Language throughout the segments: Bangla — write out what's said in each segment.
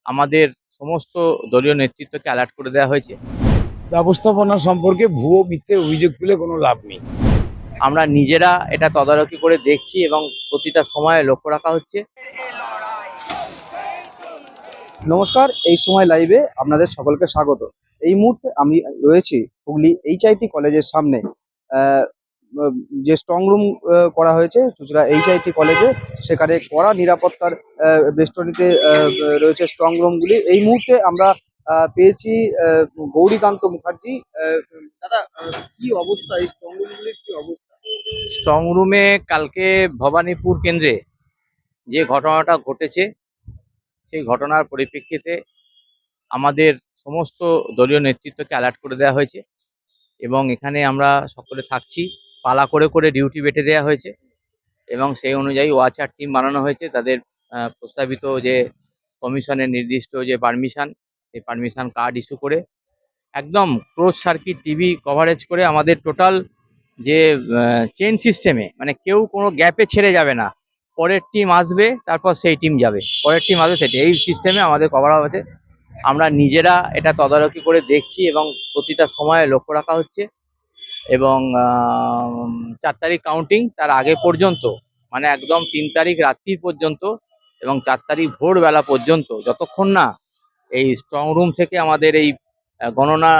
আমাদের সমস্ত দলীয় নেতৃত্বকে অ্যালার্ট করে দেওয়া হয়েছে। ব্যবস্থাপনা সম্পর্কে ভুয়ো মিথ্যে অভিযোগ তুলে কোনো লাভ নেই। আমরা নিজেরা এটা তদারকি করে দেখছি এবং প্রতিটা সময়ে লক্ষ্য রাখা হচ্ছে। নমস্কার, এই সময় লাইভে আপনাদের সকলকে স্বাগত। এই মুহূর্তে আমি রয়েছি হুগলি এইচআইটি কলেজের সামনে। আহ, যে স্ট্রং রুম করা হয়েছে চুঁচুড়া এইচআইটি কলেজে, সেখানে কড়া নিরাপত্তার বেষ্টনীতে রয়েছে স্ট্রং রুমগুলি। এই মুহূর্তে আমরা পেয়েছি গৌরীকান্ত মুখার্জি। দাদা, কি অবস্থা এই স্ট্রং রুমগুলির, কি অবস্থা? স্ট্রং রুমে কালকে ভবানীপুর কেন্দ্রে যে ঘটনাটা ঘটেছে, সেই ঘটনার পরিপ্রেক্ষিতে আমাদের সমস্ত দলীয় নেতৃত্বকে অ্যালার্ট করে দেওয়া হয়েছে এবং এখানে আমরা সকলে থাকছি। পালা করে করে ডিউটি বেটে দেওয়া হয়েছে এবং সেই অনুযায়ী ওয়াচার টিম বানানো হয়েছে। তাদের প্রস্তাবিত যে কমিশনের নির্দিষ্ট যে পারমিশন, সেই পারমিশন কার্ড ইস্যু করে একদম ক্লোজ সার্কিট টিভি কভারেজ করে আমাদের টোটাল যে চেন সিস্টেমে, মানে কেউ কোনো গ্যাপে ছেড়ে যাবে না। পরের টিম আসবে, তারপর সেই টিম যাবে, পরের টিম আসবে, সেটি এই সিস্টেমে আমাদের কভার হয়েছে। আমরা নিজেরা এটা তদারকি করে দেখছি এবং প্রতিটা সময়ে লক্ষ্য রাখা হচ্ছে। এবং 4 তারিখ কাউন্টিং, তার আগে পর্যন্ত, মানে একদম 3 তারিখ রাত্রি পর্যন্ত এবং 4 তারিখ ভোরবেলা পর্যন্ত, যতক্ষণ না এই স্ট্রং রুম থেকে আমাদের এই গণনা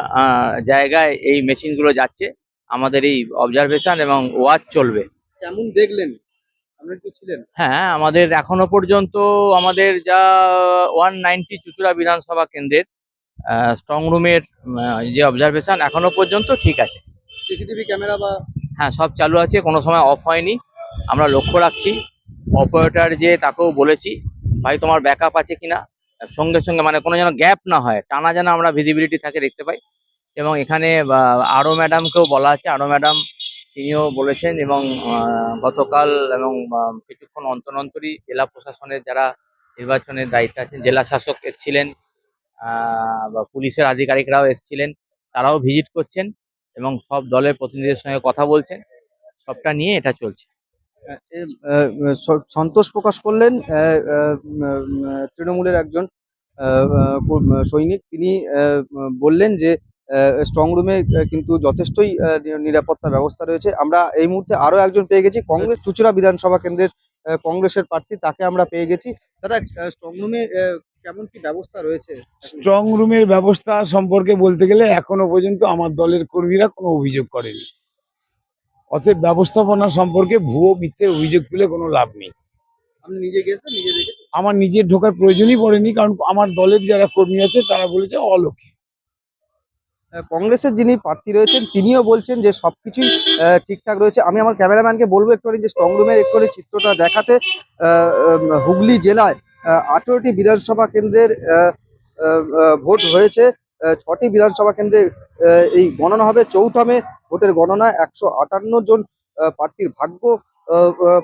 জায়গায় এই মেশিনগুলো যাচ্ছে, আমাদের এই অবজারভেশন এবং ওয়াচ চলবে। কেমন দেখলেন? আপনি তো ছিলেন। হ্যাঁ, আমাদের এখনো পর্যন্ত আমাদের যা 190 চুঁচুড়া বিধানসভা কেন্দ্রের স্ট্রং রুমের যে অবজারভেশন এখনো পর্যন্ত ঠিক আছে। সিসিটিভি ক্যামেরা বা হ্যাঁ, সব চালু আছে, কোনো সময় অফ হয়নি। আমরা লক্ষ্য রাখছি। অপারেটর যে, তাকেও বলেছি, ভাই তোমার ব্যাকআপ আছে কিনা, সঙ্গে সঙ্গে, মানে কোনো যেন গ্যাপ না হয়, টানা যেন আমরা ভিজিবিলিটি থাকে দেখতে পাই। এবং এখানে আরও ম্যাডামকেও বলা আছে, আরও ম্যাডাম তিনিও বলেছেন। এবং গতকাল এবং কিছুক্ষণ অন্তর অন্তরই জেলা প্রশাসনের যারা নির্বাচনের দায়িত্বে আছেন, জেলা শাসক এসছিলেন, বা পুলিশের আধিকারিকরাও এসছিলেন, তারাও ভিজিট করছেন এবং সব দলের প্রতিনিধিদের সঙ্গে কথা বলছেন। সবটা নিয়ে এটা চলছে। সন্তোষ প্রকাশ করলেন তৃণমূলের একজন সৈনিক। তিনি বললেন যে স্ট্রং রুমে কিন্তু যথেষ্টই নিরাপত্তা ব্যবস্থা রয়েছে। আমরা এই মুহূর্তে আরো একজন পেয়ে গেছি, কংগ্রেস চুঁচুড়া বিধানসভা কেন্দ্রের কংগ্রেসের প্রার্থী, তাকে আমরা পেয়ে গেছি। দাদা, স্ট্রং রুমে কেমন কি ব্যবস্থা রয়েছে? স্ট্রং রুমের ব্যবস্থা সম্পর্কে বলতে গেলে এখনো পর্যন্ত আমার দলের কর্মীরা কোনো অভিযোগ করেনি। অতএব ব্যবস্থাপনা সম্পর্কে ভুয়ো মিথ্যে অভিযোগ তুলে কোনো লাভ নেই। আপনি নিজে গেছেন, নিজে দেখে? আমার নিজের ঢোকার প্রয়োজনই পড়েনি, কারণ আমার দলের যারা কর্মী আছে তারা বলেছে অলোকে। কংগ্রেসের যিনি প্রার্থী রয়েছেন তিনিও বলছেন যে সবকিছুই ঠিকঠাক রয়েছে। আমি আমার ক্যামেরাম্যানকে বলবো একটু যে স্ট্রং রুমের একটু চিত্রটা দেখাতে। হুগলি জেলায় 18টি বিধানসভা কেন্দ্রের ভোট হয়েছে। 6টি বিধানসভা কেন্দ্রে এই গণনা হবে। চৌঠা মে ভোটের গণনা। 158 জন প্রার্থীর ভাগ্য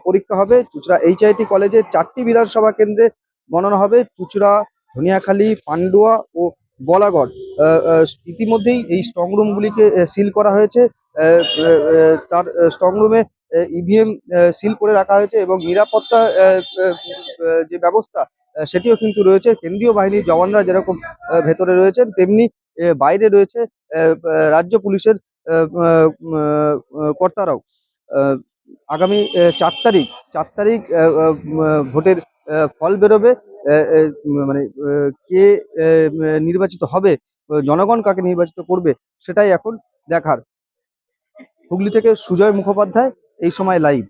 পরীক্ষা হবে। চুঁচুড়া এইচআইটি কলেজে 4টি বিধানসভা কেন্দ্রে গণনা হবে। চুঁচুড়া, ধনিয়াখালী, পান্ডুয়া ও বলাগড়। ইতিমধ্যেই এই স্ট্রং রুমগুলিকে সিল করা হয়েছে। তার স্ট্রং রুমে ইভিএম সিল করে রাখা হয়েছে এবং নিরাপত্তা যে ব্যবস্থা সেটিও কিন্তু রয়েছে। কেন্দ্রীয় বাহিনীর জওয়ানরা যেরকম ভেতরে রয়েছেন, তেমনি বাইরে রয়েছে রাজ্য পুলিশের কর্তারাও। আগামী 4 তারিখ ভোটের ফল বেরোবে। মানে কে নির্বাচিত হবে, জনগণ কাকে নির্বাচিত করবে, সেটাই এখন দেখার। হুগলি থেকে সুজয় মুখোপাধ্যায়, এই সময় লাইভ।